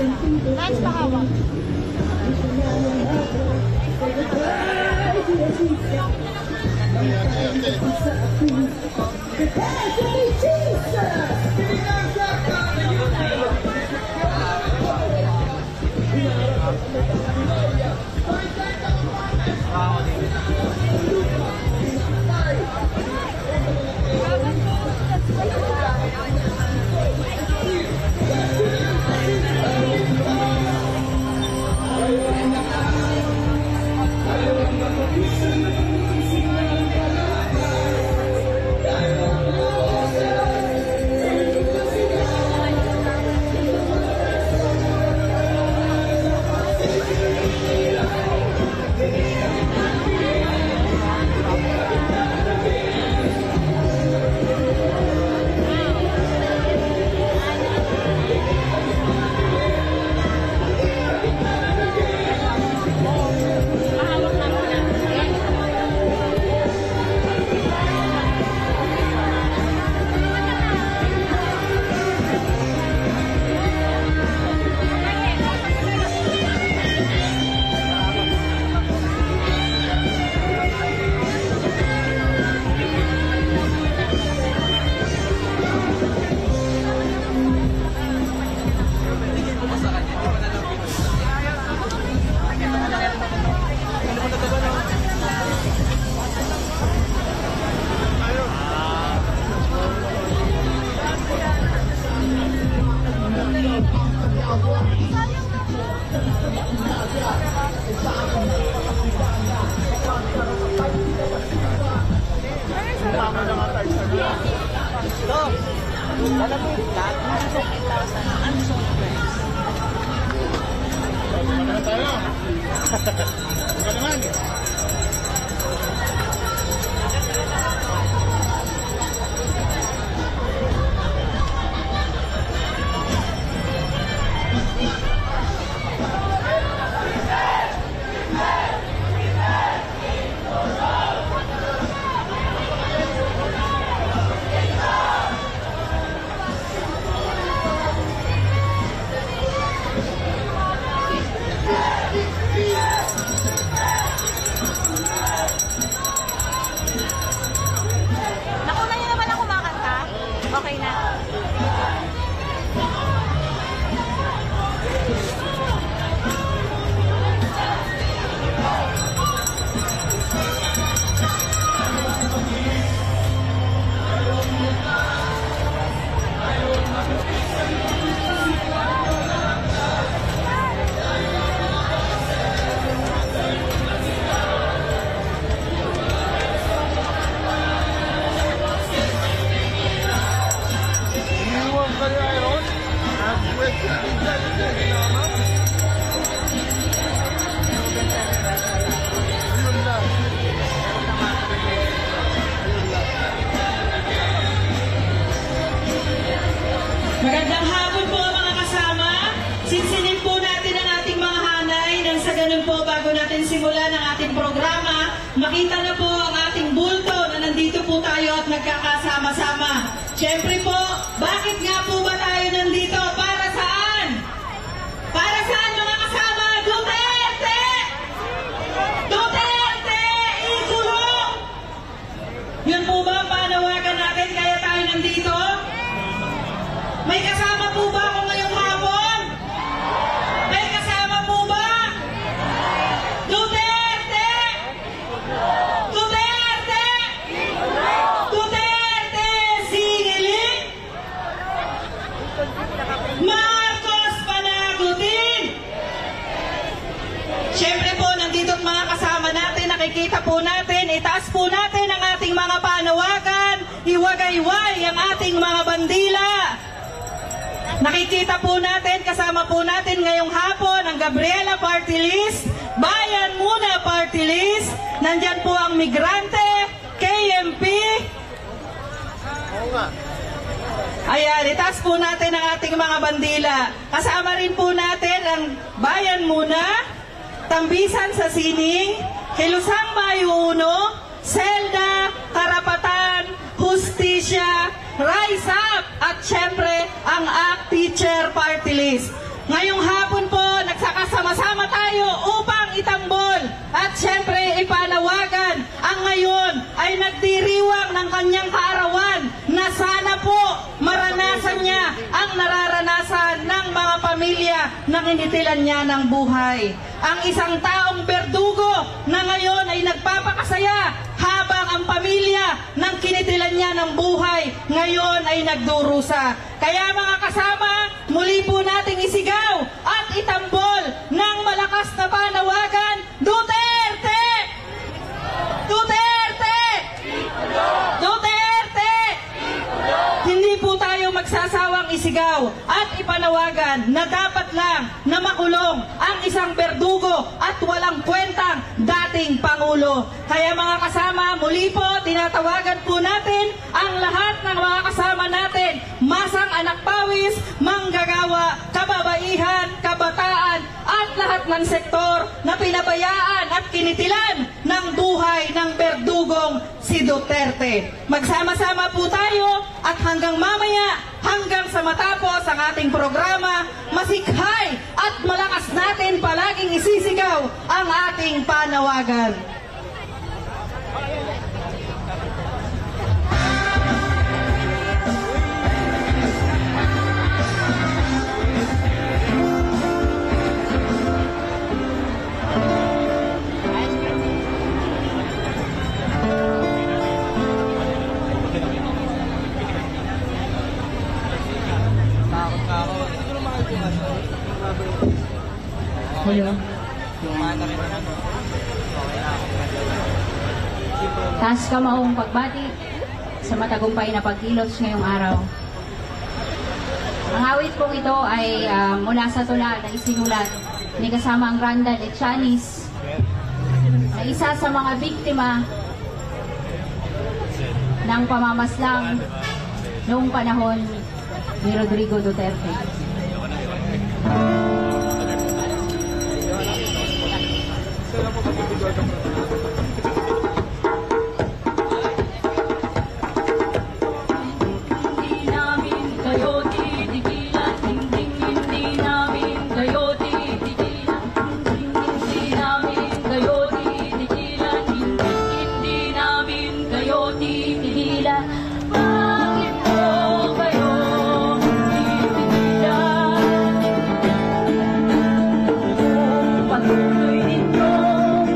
Lance Bahawak. Magandang hapon po mga kasama. Sinsinin po natin ang ating mga hanay nang sa ganun po bago natin simulan ang ating programa, makita na po ang ating bulto na nandito po tayo at nagkakasama-sama. Siyempre po, bakit nga po ba tayo nandito? Para saan? Para saan mga kasama? Duterte! Duterte! Ikulong! Yun po ba ang panawagan natin kaya tayo nandito? May kasama po ba ako ngayong hapon? May kasama po ba? Duterte! Duterte! Duterte! Singilin! Marcos panagutin! Siyempre po, nandito at mga kasama natin, nakikita po natin, itaas po natin ang ating mga panawagan, iwagayway ang ating mga bandila. Nakikita po natin, kasama po natin ngayong hapon ang Gabriela Party List, Bayan Muna Party List, nandyan po ang Migrante, KMP. Ayan, itaas po natin ang ating mga bandila. Kasama rin po natin ang Bayan Muna, Tambisan sa Sining, Kilusang Bayo 1, Selda, Karapatan, Hustisya, Rise Up, at syempre ang ACT Teacher Party List. Ngayong hapon po, nagsakasama-sama tayo upang itambol at syempre ipanawagan ang ngayon ay nagdiriwang ng kanyang kaarawan na sana po maranasan niya ang nararanasan ng mga pamilya na kinitilan niya ng buhay. Ang isang taong berdugo na ngayon ay nagpapakasaya habang ang pamilya ng kinitilan niya ng buhay ngayon ay nagdurusa. Kaya mga kasama, muli po nating isigaw at itambol ng malakas na panawagan, Duterte! Duterte! Duterte! Hindi po tayo magsasawang isigaw at ipanawagan na dapat lang na makulong ang isang berdugo at walang kwentang dating Pangulo. Kaya mga kasama, muli po tinatawagan po natin ang lahat ng mga kasama natin, masang anak pawis, manggagawa, kababaihan, kabataan, at lahat ng sektor na pinabayaan at kinitilan ng buhay ng berdugong si Duterte. Magsama-sama po tayo at hanggang mamaya, hanggang sa matapos ang ating programa, masikhay at malakas natin palaging isisigaw ang ating panawagan. Taas kamaong pagbati sa matagumpay na pagkilos ngayong araw. Ang awit pong ito ay mula sa tula na isinulat ni kasamang Randa Lechanis na isa sa mga biktima ng pamamaslang noong panahon ni Rodrigo Duterte. Patuloy ninyong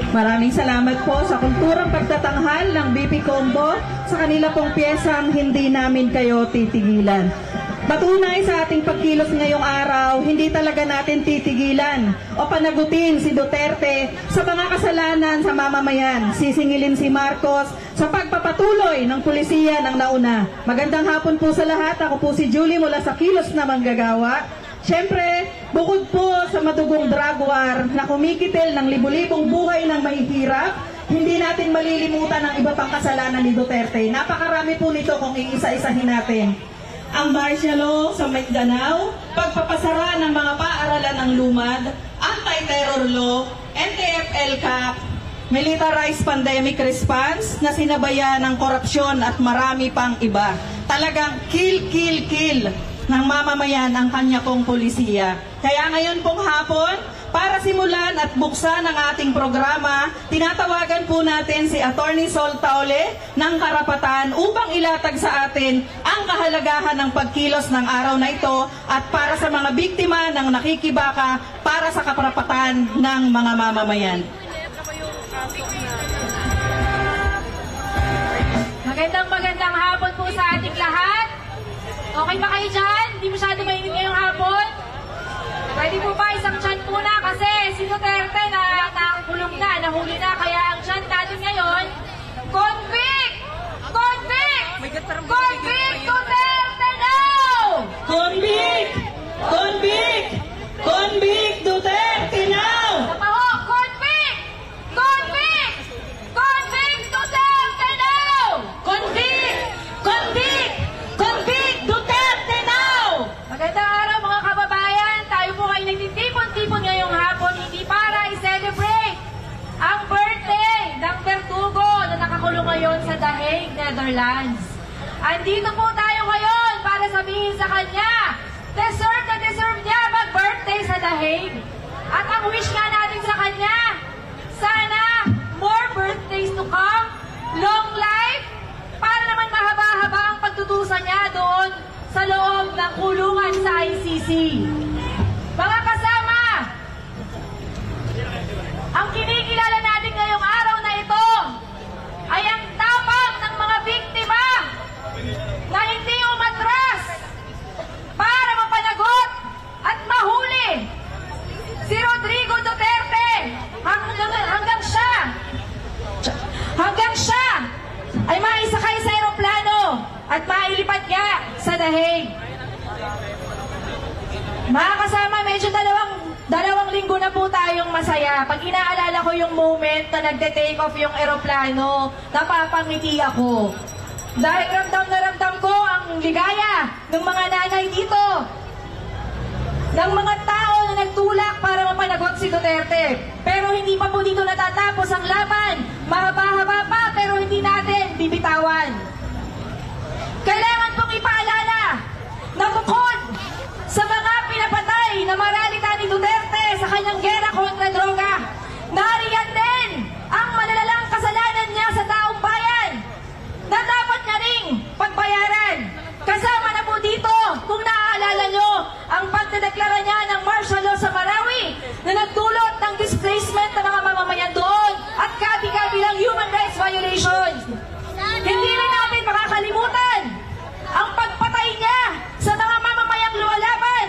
Maraming salamat po sa kulturang pagtatanghal ng BP Combo sa kanila pong piyesang Hindi Namin Kayo Titigilan. Patunay sa ating pagkilos ngayong araw, hindi talaga natin titigilan o panagutin si Duterte sa mga kasalanan sa mamamayan. Sisingilin si Marcos sa pagpapatuloy ng pulisiya ng nauna. Magandang hapon po sa lahat. Ako po si Julie mula sa Kilos na Manggagawa. Siyempre, bukod po sa madugong drug war na kumikitil ng libu-libong buhay ng mahihirap, hindi natin malilimutan ang iba pang kasalanan ni Duterte. Napakarami po nito kung iisa-isahin natin. Ang martial law sa Mindanao, pagpapasara ng mga paaralan ng lumad, anti-terror law, NTF-LCAC, militarized pandemic response na sinabayan ng korupsyon at marami pang iba. Talagang kill ng mamamayan ang kanya pong pulisiya. Kaya ngayon pong hapon, para simulan at buksan ang ating programa, tinatawagan po natin si Attorney Sol Taole ng Karapatan upang ilatag sa atin ang kahalagahan ng pagkilos ng araw na ito at para sa mga biktima ng nakikibaka para sa karapatan ng mga mamamayan. Magandang hapon po sa ating lahat. Okay ba kayo dyan? Hindi masyado mainit ngayong hapon? Pwede po ba isang chant muna kasi si Duterte na nakulong na, nahuli na, kaya ang chant natin ngayon, Convict! Convict! Convict Duterte now! Convict! Convict! Convict Duterte now! Tapaho, convict! Convict! Convict Duterte now! Convict! Convict! Convict Duterte now! Magandang araw mga kababayan, tayo po ay nagtitipon-tipon ngayong hapon, hindi para i-celebrate ang birthday ng Verdugo na nakakulong ngayon sa The Hague, Netherlands. Andito po tayo ngayon para sabihin sa kanya, deserve na deserve niya mag-birthday sa The Hague. At ang wish nga natin sa kanya, sana more birthdays to come, long life, para naman mahaba-haba ang pagtutusan niya doon sa loob ng kulungan sa ICC. Mga kasama, ang kinikilala natin ngayong araw na ito ay ang tapang ng mga biktima na hindi umatras para mapanagot at mahuli si Rodrigo Duterte hanggang siya ay maisakay sa eroplano at mailipad niya sa The Hague. Mga kasama, medyo dalawang linggo na po tayong masaya. Pag inaalala ko yung moment na nagde-take off yung eroplano, napapangiti ako. Dahil ramdam na ramdam ko ang ligaya ng mga nanay dito, ng mga tao na nagtulak para mapanagot si Duterte. Pero hindi pa po dito natatapos ang laban. Mahaba-haba pa, pero hindi natin bibitawan. Kailangan pong ipaalala na bukod sa mga pinapatay na maralita ni Duterte sa kanyang gera kontra droga, nariyan din ang malalalang kasalanan niya sa taong bayan na dapat niya ring pagbayaran. Kasama na po dito, kung naaalala nyo, ang pagdedeklara niya ng martial law sa Marawi na nagdulot ng displacement ng mga mamamayan doon at kabi-kabilang human rights violations. Hindi rin natin makakalimutan ang pagpatay niya sa mga mamamayang lumalaban.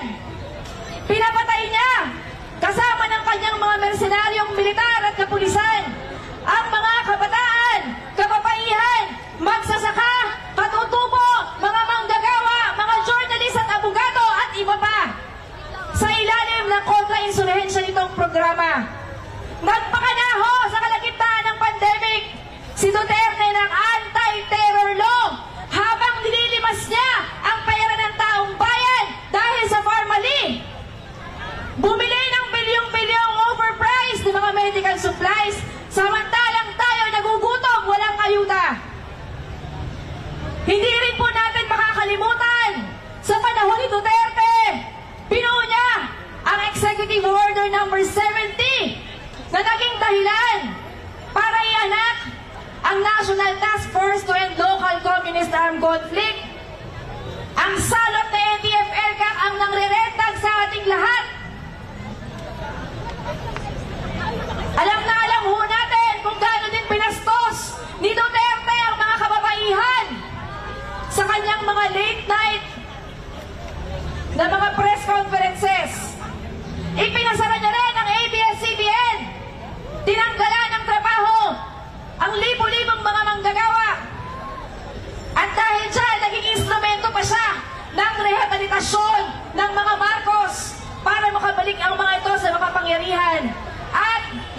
Pinapatay niya kasama ng kanyang mga mersenaryong militar at kapulisan ang mga kabataan, kababaihan, magsasaka, katutubo, mga manggagawa, mga journalist at abogado at iba pa. Sa ilalim ng kontra-insurhensya nitong programa, magpakanaho sa kalagitnaan ng pandemic si Duterte ng anti-terror law habang nililimas niya ang pera ng taong bayan dahil sa Pharmally. Bumili ng bilyong-bilyong overpriced ng mga medical supplies samantalang tayo nagugutom, walang ayuda. Hindi rin po natin makakalimutan sa panahon ni Duterte, binuo niya ang Executive Order number 70 na naging dahilan para ianak ang National Task Force to End Local Communist Armed Conflict. Ang salot na NTF-LCAC ang nangreretag sa ating lahat. Alam na alam ho natin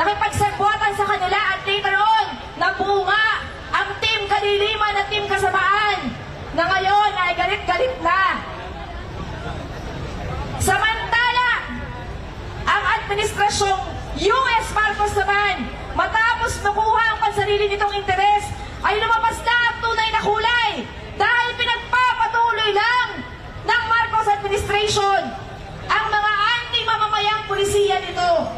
nakipagsagbuatan sa kanila at later on, nabunga ang Team Kaliliman at Team Kasamaan na ngayon ay galit-galit na. Samantala, ang administrasyong US Marcos naman, matapos makuha ang pansarili nitong interes, ay lumabas na ang tunay na kulay dahil pinagpapatuloy lang ng Marcos administration ang mga anti-mamamayang pulisiya nito.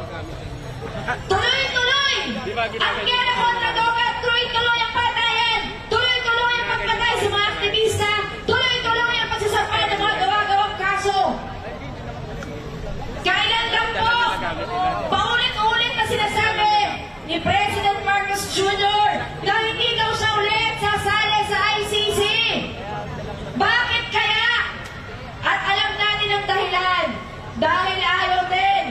Tuloy-tuloy ang gera kontra droga, tuloy-tuloy ang patayan, tuloy-tuloy ang pagpatay sa mga aktivista, tuloy-tuloy ang pagsasampa ng mga gawa-gawang kaso. Kailan lang po, paulit-ulit na sinasabi ni President Marcos Jr. na hindi daw siya ulit sasali sa ICC. Bakit kaya? At alam natin ang dahilan. Dahil ayaw din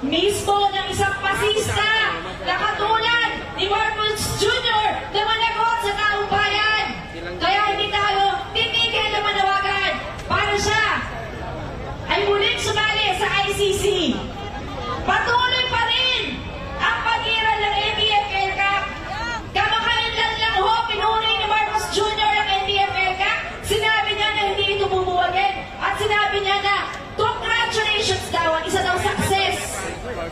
mismo ng isang pasista na katulad ni Marcos Jr. na managot sa taong bayan. Kaya hindi tayo titigil na manawagan para siya ay muling sumali sa ICC. Patuloy pa rin ang pagiran ng ABF-L Cup. Kamakailan lang ho, pinuri ni Marcos Jr. ang ABF-L Cup. Sinabi niya na hindi ito bubuwagin. At sinabi niya na congratulations daw, isa daw success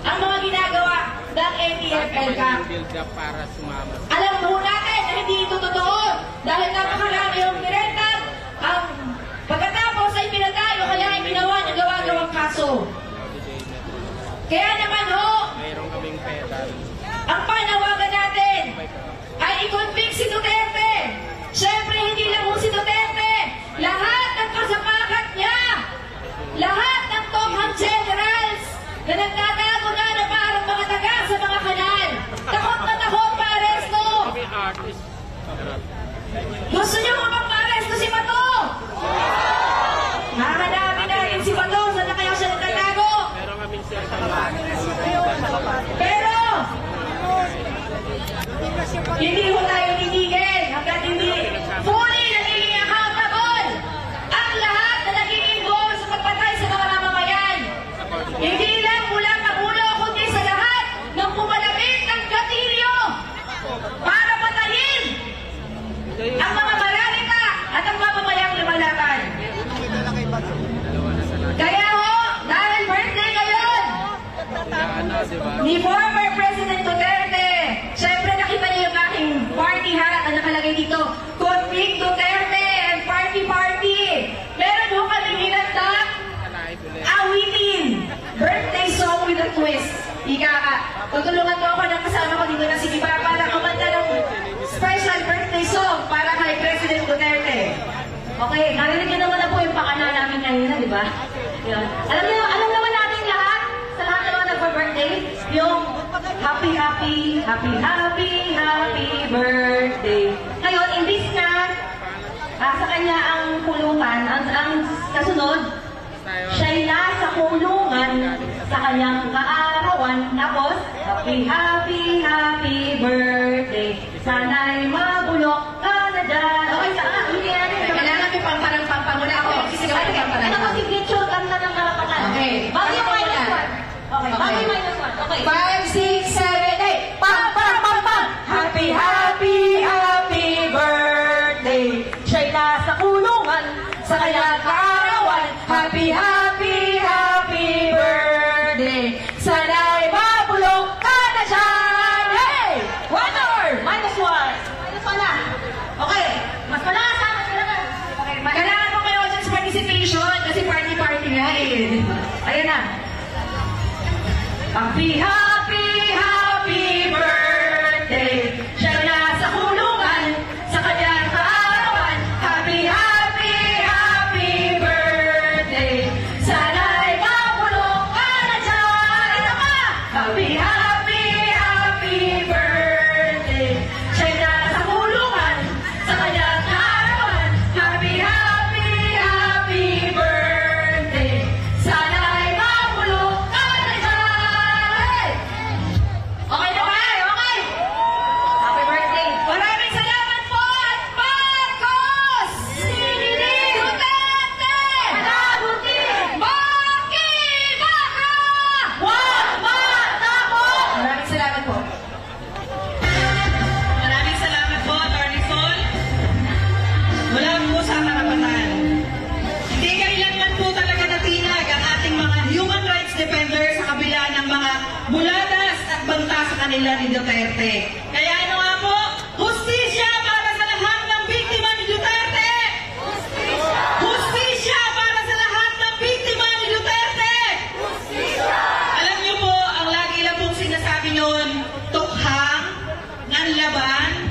ang mga ginagawa ng ABF-L Cup. Alam po natin na hindi ito totoo dahil napakarami yung nirentang ang pagkatapos ay pinatayo kaya ay ginawa ng gawa-gawang kaso. Kaya naman ho, ang panawagan natin ay i-convict si Duterte. Siyempre hindi lang ho si Duterte, lahat ng kasapakat niya, lahat ng top-hand generals na nagtatago na parang mga taga sa mga kanal. Takot na takot pa-aresto. Gusto niyo mo bang pa-aresto si Bato? Hahanapin natin si Bato, saan na kaya siya nagtatago? Pero, hindi ho tayo titigil hanggat hindi fully nagiging accountable ang lahat na naging involved sa pagpatay sa mga mamamayan. Hindi lang mula Pangulo, kundi sa lahat ng pumalapit ng gatilyo para patayin ang mga maralita at ang mamamayang lumalaban. Kaya ho, dahil birthday ngayon ni former President Duterte, syempre nakita niyo yung aking party hat na nakalagay dito, Convict Duterte and Party. Meron ho kaming hinandang awitin, birthday song with a twist. Ika ka, tutulungan mo ako ng kasama ko dito na si Diba para kumanta ng special birthday song para kay President Duterte. Okay, narinig niyo naman na po yung pakana namin kanina, di ba? Yun. Alam naman natin lahat, sa lahat ng mga nagpa-birthday, yung happy birthday. Ngayon, imbis na sa kanya ang pulutan, ang kasunod, siya'y nasa kulungan sa kanyang kaarawan. Tapos, happy birthday. Sana'y mabulok ka na dyan. Okay, saan? Hindi natin. Kailangan ko pang muna ako. Sisigaw ko pang ito ko signature kanta ng karapatan. Okay. Bago yung -1. Okay. Bago yung -1. Okay. 5, 6, 7, 8. Pam! Happy birthday. Siya'y nasa kulungan sa kanyang kaarawan. Happy birthday. Sana'y mabulok ka na dyan. Hey! 1 more! -1 na. Okay. Mas malakas sana talaga. Okay. Kailangan mo kayo audience participation kasi party nga eh. Ayan na. Happy birthday. Siya nasa kulungan sa kanyang kaarawan. Happy birthday. Sana'y mabulok ka na dyan. Ito pa. Happy birthday. Siya nasa kulungan sa kanyang kaarawan. Happy birthday. Sana'y mabulok ka na dyan. Hey! kanila ni Duterte. Kaya ano nga po, hustisya para sa lahat ng biktima ni Duterte! Hustisya para sa lahat ng biktima ni Duterte! Alam niyo po, ang lagi lang pong sinasabi noon, tukhang, nanlaban,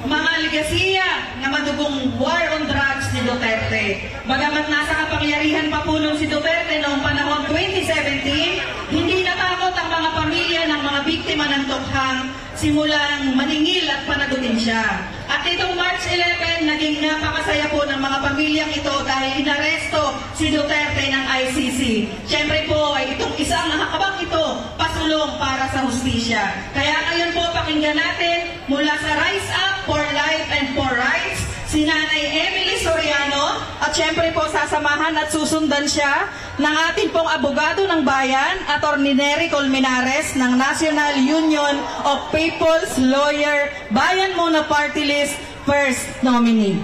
mga ligasiya na madugong war on drugs ni Duterte. Bagamat nasa kapangyarihan pa po nung si Duterte noong panahon 2017, hindi natakot ang mga pamilya ng mga biktima ng tukhang simulang maningil at panagutin siya. At itong March 11, naging napakasaya po ng mga pamilyang ito dahil inaresto si Duterte ng ICC. Siyempre po ay itong isang hakabang ito pasulong para sa hustisya. Kaya ngayon po pakinggan natin mula sa Rise Up for Life and for Rights, si Nanay Emily Soriano, at siyempre po sasamahan at susundan siya ng ating pong abogado ng bayan, Atty. Nery Colmenares ng National Union of People's Lawyer, Bayan Muna Party List, First Nominee.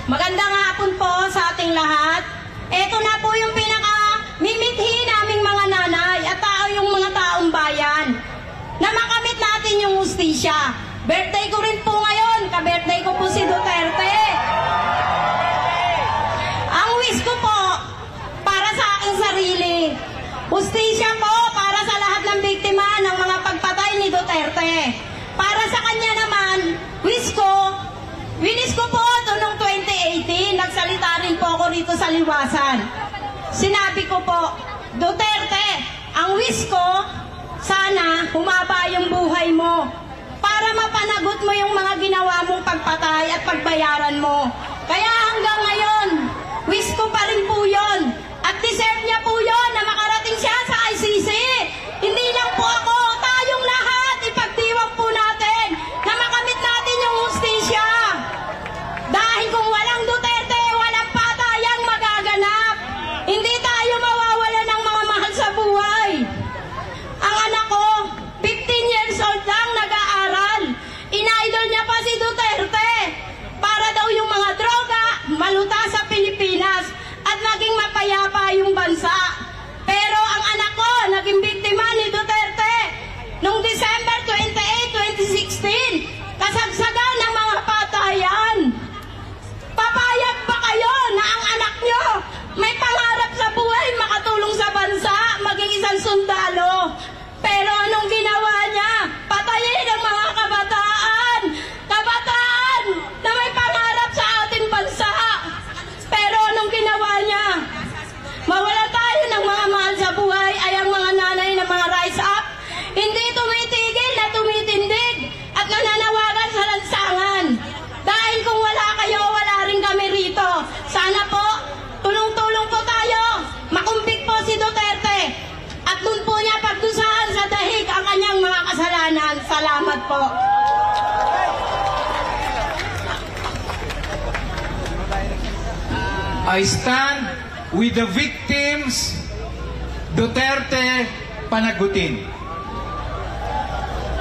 Magandang hapon po sa ating lahat. Ito na po yung pinaka-mimithi naming mga nanay at yung mga taong bayan na makamit natin yung hustisya. Birthday ko rin po ngayon. Ka-birthday ko po si Duterte. Ang wish ko po para sa aking sarili, hustisya po para sa lahat ng biktima ng mga pagpatay ni Duterte. Para sa kanya naman, wish ko po ito noong 2018, nagsalita rin po ako rito sa Liwasan. Sinabi ko po, Duterte, ang wish ko, sana humaba yung buhay mo para mapanagot mo yung mga ginawa mong pagpatay at pagbayaran mo. Kaya hanggang ngayon, wish ko pa rin po yun. At deserve niya po yun na makarating siya sa ICC. Hindi lang po ako, tayong lahat, ipagdiwang po natin na makamit natin yung hustisya. Dahil kung walang Duterte, walang patayang magaganap. Hindi tayo mawawala ng mga mahal sa buhay. Ang anak ko, 15 years old lang, nag-aaral. Inaidol niya pa si Duterte para daw yung mga droga maluta sa Pilipinas at maging mapayapa yung bansa. Pero ang anak ko, naging biktima ni Duterte noong December 28, 2016. Kasagsagan ng mga patayan. Papayag ba kayo na ang anak nyo may pangarap sa buhay makatulong sa bansa, maging isang sundalo? Pero anong ginawa niya? Patayin ang mga kabataan! Kabataan na may pangarap sa ating bansa! Pero anong ginawa niya? Mawala tayo ng mga mahal sa buhay ay ang mga nanay na mga Rise Up. Hindi tumitigil na tumitindig at nananawagan sa lansangan. Dahil kung wala kayo, wala rin kami rito. Sana po, tulong-tulong po tayo. Makumbik po si Duterte. At doon po niya pagdusahan sa dahig ang kanyang mga kasalanan. Salamat po. I stand with the victims. Duterte, panagutin.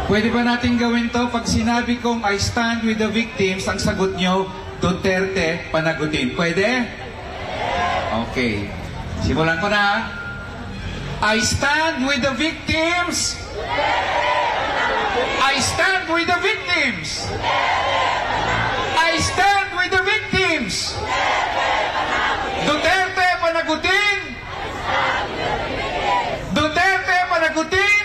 Pwede ba natin gawin to? Pag sinabi kong I stand with the victims, ang sagot nyo, Duterte, panagutin. Pwede? Okay. Simulan ko na. I stand with the victims. I stand with the victims. I stand with the victims. Duterte, panagutin. Duterte, panagutin.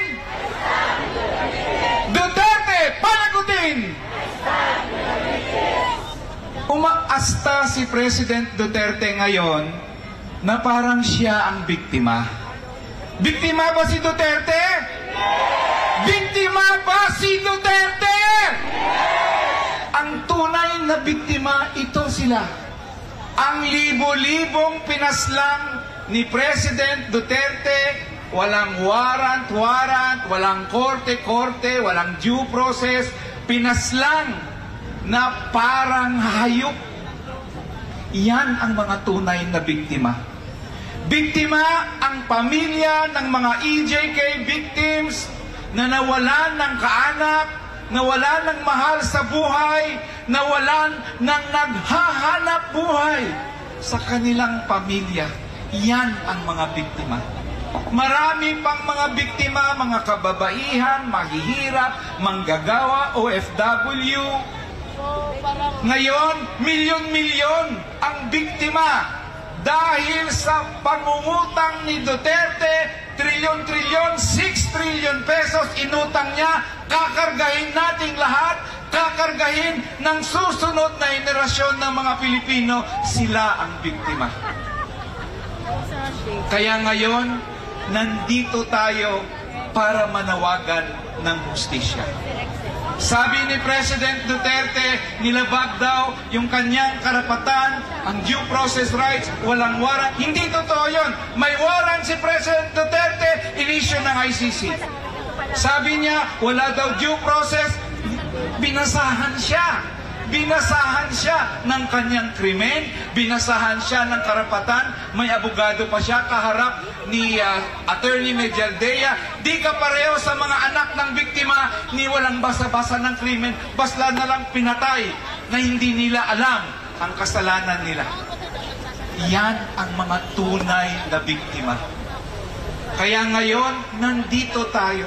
Duterte, panagutin. Umaasta si President Duterte ngayon na parang siya ang biktima. Biktima ba si Duterte? Biktima ba si Duterte? Ang tunay na biktima, ito sila. Ang libo-libong pinaslang ni President Duterte, walang warrant, walang korte, walang due process, pinaslang na parang hayop. Yan ang mga tunay na biktima. Biktima ang pamilya ng mga EJK victims na nawalan ng kaanak, nawalan ng mahal sa buhay, nawalan ng naghahanap buhay sa kanilang pamilya. Yan ang mga biktima. Marami pang mga biktima, mga kababaihan, mahihirap, manggagawa, OFW. Ngayon, milyon-milyon ang biktima dahil sa pangungutang ni Duterte, trilyon-trilyon, 6 trillion pesos inutang niya, kakargahin nating lahat, kakargahin ng susunod na henerasyon ng mga Pilipino, sila ang biktima. Kaya ngayon, nandito tayo para manawagan ng hustisya. Sabi ni President Duterte, nilabag daw yung kanyang karapatan, ang due process rights, walang warrant. Hindi totoo yun. May warrant si President Duterte, in-issue ng ICC. Sabi niya, wala daw due process, binasahan siya. Binasahan siya ng kanyang krimen, binasahan siya ng karapatan, may abogado pa siya kaharap ni Attorney Medialdea. Di ka pareho sa mga anak ng biktima ni walang basa-basa ng krimen, basta na lang pinatay na hindi nila alam ang kasalanan nila. Yan ang mga tunay na biktima. Kaya ngayon, nandito tayo.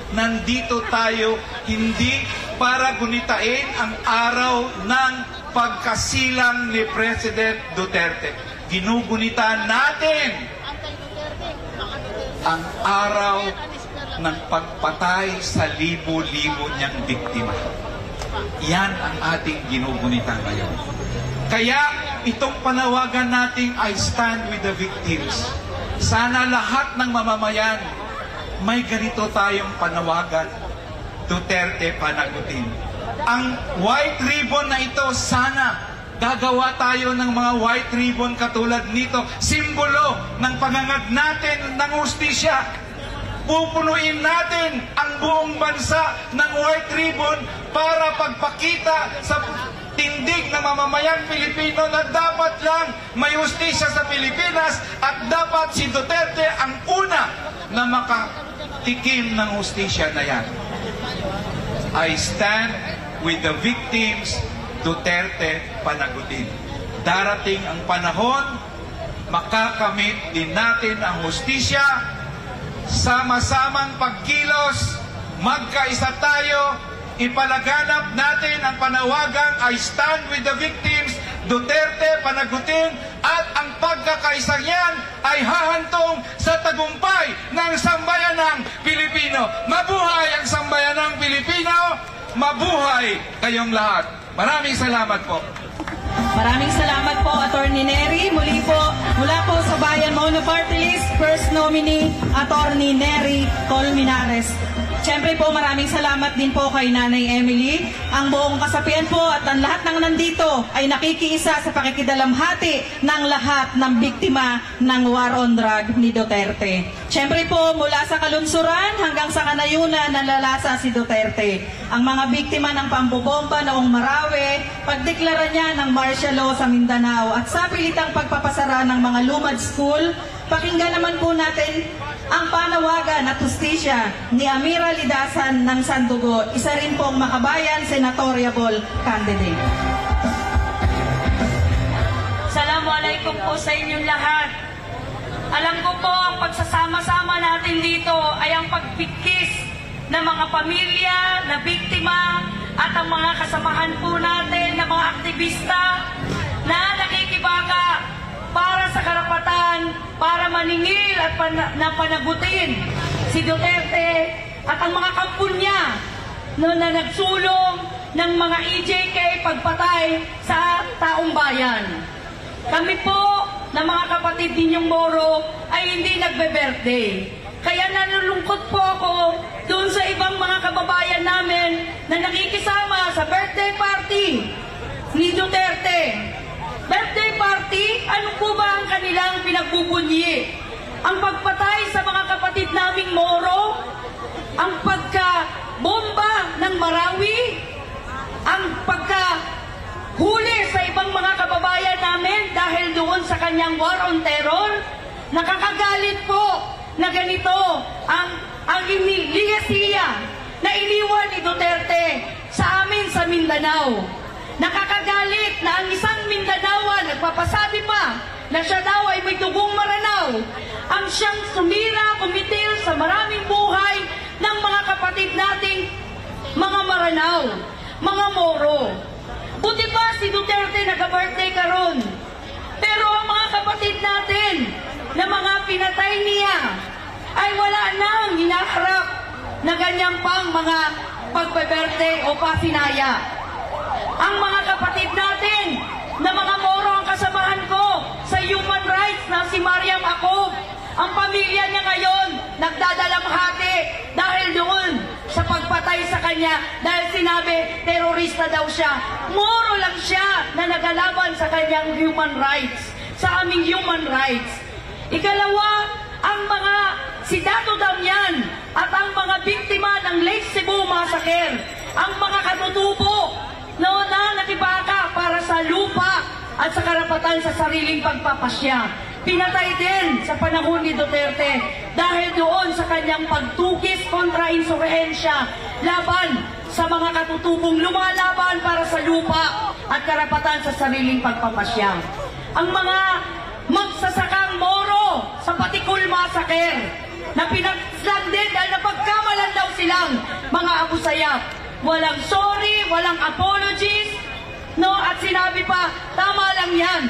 Nandito tayo hindi para gunitain ang araw ng pagkasilang ni President Duterte. Ginugunita natin ang araw ng pagpatay sa libo-libo niyang biktima. Yan ang ating ginugunita ngayon. Kaya itong panawagan nating I stand with the victims. Sana lahat ng mamamayan may ganito tayong panawagan. Duterte panagutin. Ang white ribbon na ito, sana gagawa tayo ng mga white ribbon katulad nito. Simbolo ng pangangad natin ng hustisya. Pupunuin natin ang buong bansa ng white ribbon para pagpakita sa tindig ng mamamayang Pilipino na dapat lang may hustisya sa Pilipinas at dapat si Duterte ang una na makatikim ng hustisya na yan. I stand with the victims, Duterte panagutin. Darating ang panahon, makakamit din natin ang hustisya, sama-samang pagkilos, magkaisa tayo, ipalaganap natin ang panawagang I stand with the victims, Duterte panagutin, at ang pagkakaisang yan ay hahantong sa tagumpay ng sambayanang Pilipino. Mabuhay ang sambayanang Pilipino! Mabuhay kayong lahat! Maraming salamat po. Maraming salamat po, Attorney Nery. Muli po, mula po sa Bayan Mono Party List, first nominee, Attorney Nery Colmenares. Siyempre po, maraming salamat din po kay Nanay Emily. Ang buong kasapian po at ang lahat ng nandito ay nakikiisa sa pakikidalamhati ng lahat ng biktima ng war on drug ni Duterte. Siyempre po, mula sa kalunsuran hanggang sa kanayunan, nalalasa si Duterte. Ang mga biktima ng pambobomba noong Marawi, pagdeklara niya ng martial law sa Mindanao at sa pilitang pagpapasara ng mga lumad school, pakinggan naman po natin ang panawagan at hustisya ni Amira Lidasan ng Sandugo, isa rin pong makabayan senatoriable candidate. Assalamualaikum po sa inyong lahat. Alam ko po ang pagsasama-sama natin dito ay ang pagpikis ng mga pamilya na biktima at ang mga kasamahan po natin na mga aktivista na nakikibaga para sa karapatan, para maningil at panagutin si Duterte at ang mga kampunya na nagsulong ng mga EJK pagpatay sa taong bayan. Kami po na mga kapatid ninyong Moro ay hindi nagbe-birthday. Kaya nalulungkot po ako doon sa ibang mga kababayan namin na nakikisama sa birthday party ni Duterte. Birthday party, ano po ba ang kanilang pinagbubunyi? Ang pagpatay sa mga kapatid naming Moro? Ang pagka-bomba ng Marawi? Ang pagka-huli sa ibang mga kababayan namin dahil doon sa kanyang war on terror? Nakakagalit po na ganito ang ligasiya na iniwan ni Duterte sa amin sa Mindanao. Nakakagalit na ang isang Mindanaoan nagpapasabi pa na siya daw ay may dugong Maranao, ang siyang sumira, kumitil sa maraming buhay ng mga kapatid nating mga Maranao, mga Moro. Buti pa si Duterte nag-birthday karon. Pero ang mga kapatid natin na mga pinatay niya ay wala nang hinaharap na ganyan pang mga pagbe-birthday o pasinaya. Ang mga kapatid natin na mga Moro ang kasamahan ko sa human rights na si Mariam Acob, ang pamilya niya ngayon nagdadalamhati dahil doon sa pagpatay sa kanya dahil sinabi terorista daw siya. Moro lang siya na nagalaban sa kanyang human rights, sa aming human rights. Ikalawa, ang mga si Dato Damian at ang mga biktima ng Lake Cebu Massacre, ang mga katutubo na nakibaka para sa lupa at sa karapatan sa sariling pagpapasya. Pinatay din sa panahon ni Duterte dahil doon sa kanyang pagtukis kontra insurhensya laban sa mga katutubong lumalaban para sa lupa at karapatan sa sariling pagpapasya. Ang mga magsasakang Moro sa Patikul Massacre na pinagslag din dahil napagkamalan daw silang mga Abu Sayyaf. Walang sorry, walang apologies, no? At sinabi pa, tama lang yan.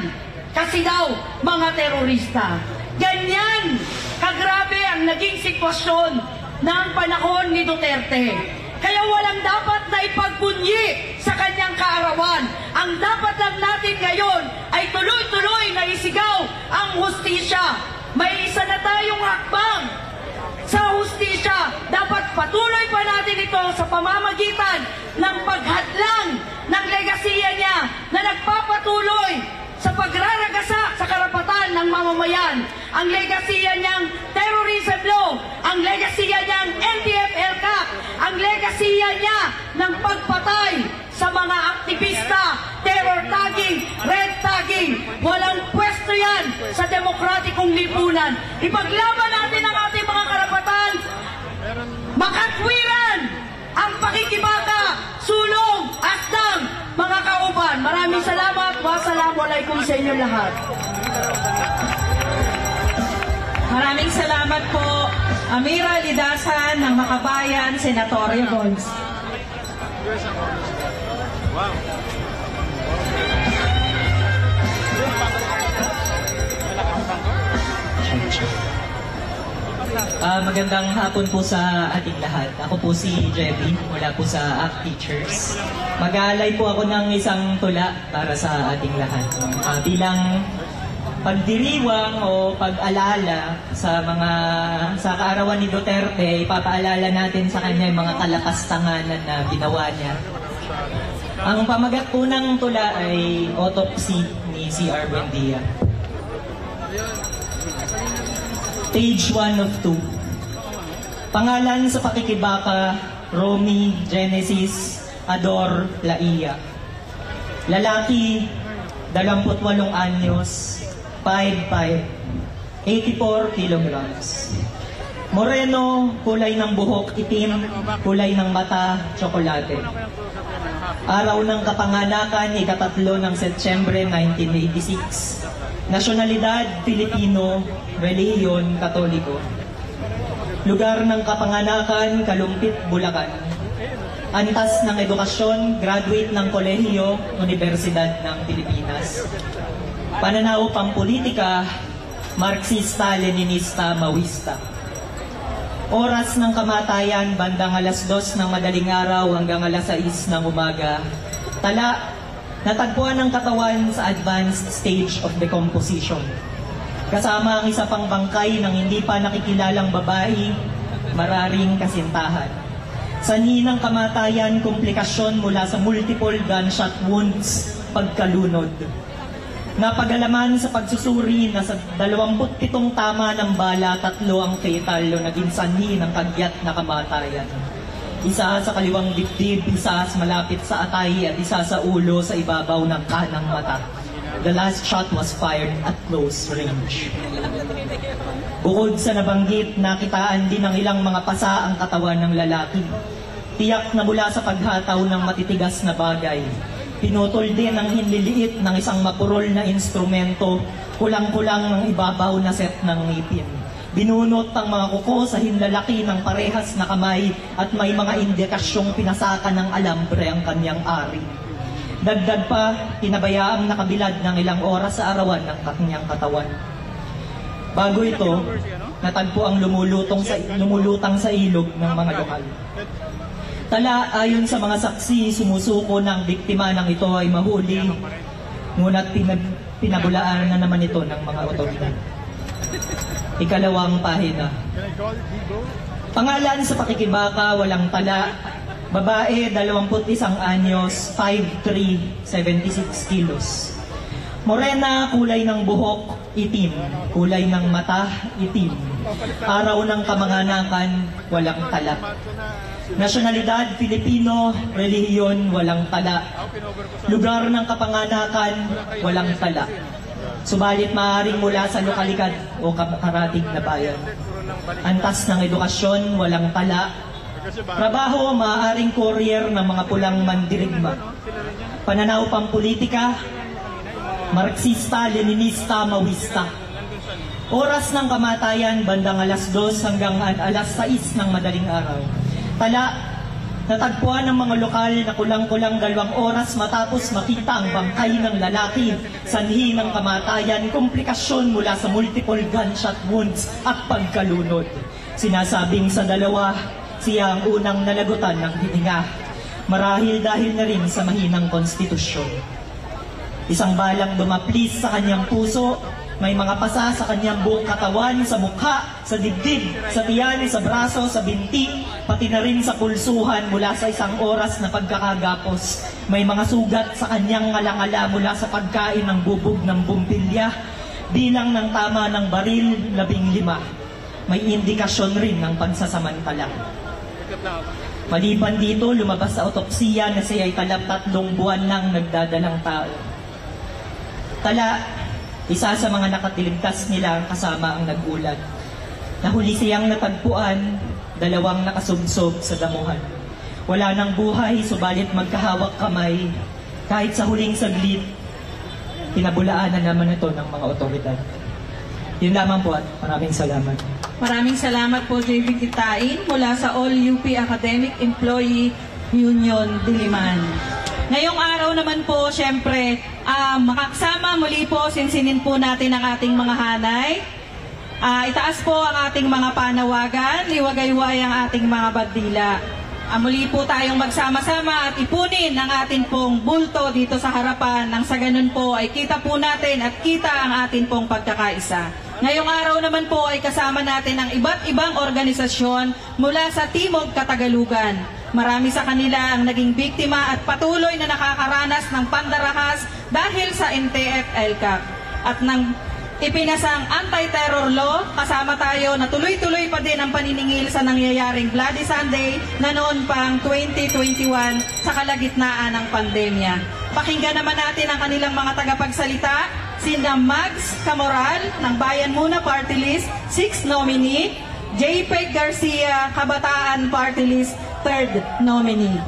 Kasi daw, mga terorista. Ganyan kagrabe ang naging sitwasyon ng panahon ni Duterte. Kaya walang dapat na ipagbunyi sa kanyang kaarawan. Ang dapat lang natin ngayon ay tuloy-tuloy na isigaw ang hustisya. May isa na tayong hakbang sa hustisya. Dapat patuloy pa natin ito sa pamamagitan ng paghadlang ng legasiya niya na nagpapatuloy sa pagraragasa sa karapatan ng mamamayan. Ang legasiya niyang terrorism law, ang legasiya niyang NTF-ELCAC, ang legasiya niya ng pagpatay sa mga aktivista, terror tagging, red tagging. Walang pwesto yan sa demokratikong lipunan. Ipaglaban natin ang ating mga karapatan. Makatwiran ang pakikibaka, sulong, asdang, mga kauban. Maraming salamat. Wassalamualaikum sa inyo lahat. Maraming salamat po, Amira Lidasan ng Makabayan, Senatorial Bonds. Magandang hapon po sa ating lahat. Ako po si Jebby, mula po sa ACT Teachers. Mag-aalay po ako ng isang tula para sa ating lahat. Bilang pagdiriwang o pag-alala sa kaarawan ni Duterte, ipapaalala natin sa kanya yung mga kalapastanganan na ginawa niya. Ang pamagat po ng tula ay Autopsy ni C.R. Buendia. Page 1 of 2. Pangalan sa pakikibaka, Romy Genesis Ador Laia. Lalaki, 28 anyos, 5'5", 84 kilograms. Moreno, kulay ng buhok itim, kulay ng mata, tsokolate. Araw ng kapanganakan, ika-3 ng Setyembre 1986. Nasyonalidad, Pilipino, relihiyon, Katoliko. Lugar ng kapanganakan, Kalumpit, Bulacan. Antas ng edukasyon, graduate ng kolehiyo, Universidad ng Pilipinas. Pananaw pampolitika, Marxista, Leninista, Maoista. Oras ng kamatayan, bandang 2:00 ng madaling araw hanggang 6:00 ng umaga. Tala, natagpuan ng katawan sa advanced stage of decomposition. Kasama ang isa pang bangkay ng hindi pa nakikilalang babae, mararing kasintahan. Sanhi ng kamatayan, komplikasyon mula sa multiple gunshot wounds, pagkalunod. Napagalaman sa pagsusuri na sa 27 tama ng bala, 3 ang fatal o naging sanhi ng kagyat na kamatayan. Isa sa kaliwang dibdib, isa sa malapit sa atay at isa sa ulo sa ibabaw ng kanang mata. The last shot was fired at close range. Bukod sa nabanggit, nakitaan din ng ilang mga pasa ang katawan ng lalaki. Tiyak na mula sa paghataw ng matitigas na bagay. Pinutol din ang hinliliit ng isang mapurol na instrumento, kulang-kulang ng ibabaw na set ng ngipin. Binunot ang mga kuko sa hinlalaki ng parehas na kamay at may mga indikasyong pinasaka ng alambre ang kanyang ari. Dagdag pa, pinabayaang nakabilad ng ilang oras sa arawan ng kanyang katawan. Bago ito, natagpo ang lumulutang sa ilog ng mga lokal. Tala, ayon sa mga saksi, sumusuko ng biktima ng ito ay mahuli, ngunit pinabulaan na naman ito ng mga otoridad. Ikalawang pahina. Pangalan sa pakikibaka, walang tala. Babae, 21 anyos, 5'3", 76 kilos. Morena, kulay ng buhok, itim. Kulay ng mata, itim. Araw ng kamanganakan, walang tala. Nasyonalidad, Filipino. Relihiyon, walang tala. Lugar ng kapanganakan, walang tala. Subalit maaaring mula sa lokalidad o karatig na bayan. Antas ng edukasyon, walang tala. Trabaho, maaaring courier ng mga pulang mandirigma. Pananaw pampolitika, Marxista, Leninista, Maoista. Oras ng kamatayan, bandang alas 2 hanggang alas 6 ng madaling araw. Tala, natagpuan ng mga lokal na kulang-kulang 2 oras matapos makita ang bangkay ng lalaki, sanhi ng kamatayan, komplikasyon mula sa multiple gunshot wounds at pagkalunod. Sinasabing sa dalawa, siya ang unang nalagutan ng hininga. Marahil dahil na rin sa mahinang konstitusyon. Isang balang dumaplis sa kanyang puso, may mga pasa sa kanyang buong katawan, sa mukha, sa dibdib, sa tiyan, sa braso, sa binti, pati na rin sa pulsuhan mula sa 1 oras na pagkakagapos. May mga sugat sa kanyang ngalangala mula sa pagkain ng bubog ng bumpilya, bilang ng tama ng baril, 15. May indikasyon rin ng pansasamantala. Maliban dito, lumabas sa otopsiya na siya ay talap 3 buwan nang nagdadalang tao. Tala, isa sa mga nakatiligtas nila kasama ang nagulat. Nahuli siyang natagpuan, 2 nakasubsob sa damuhan. Wala nang buhay, subalit magkahawak kamay. Kahit sa huling saglit, pinabulaan na naman ito ng mga otoridad. Yun lamang po at maraming salamat. Maraming salamat po, JB Kitain, mula sa All UP Academic Employee Union Diliman. Ngayong araw naman po, syempre, makakasama muli po, sinsinin po natin ang ating mga hanay. Itaas po ang ating mga panawagan, liwagayway ang ating mga bandila. Muli po tayong magsama-sama at ipunin ang ating pong bulto dito sa harapan nang sa ganun po ay kita po natin at kita ang ating pong pagkakaisa. Ngayong araw naman po ay kasama natin ang iba't ibang organisasyon mula sa Timog Katagalugan. Marami sa kanila ang naging biktima at patuloy na nakakaranas ng pandarahas dahil sa NTF-ELCAC. At nang ipinasang anti-terror law, kasama tayo na tuloy-tuloy pa din ang paniningil sa nangyayaring Bloody Sunday na noon pang 2021 sa kalagitnaan ng pandemya. Pakinggan naman natin ang kanilang mga tagapagsalita, sina Mags Camoral ng Bayan Muna Party List, 6th nominee, JPEG Garcia, Kabataan Party List, 3rd nominee.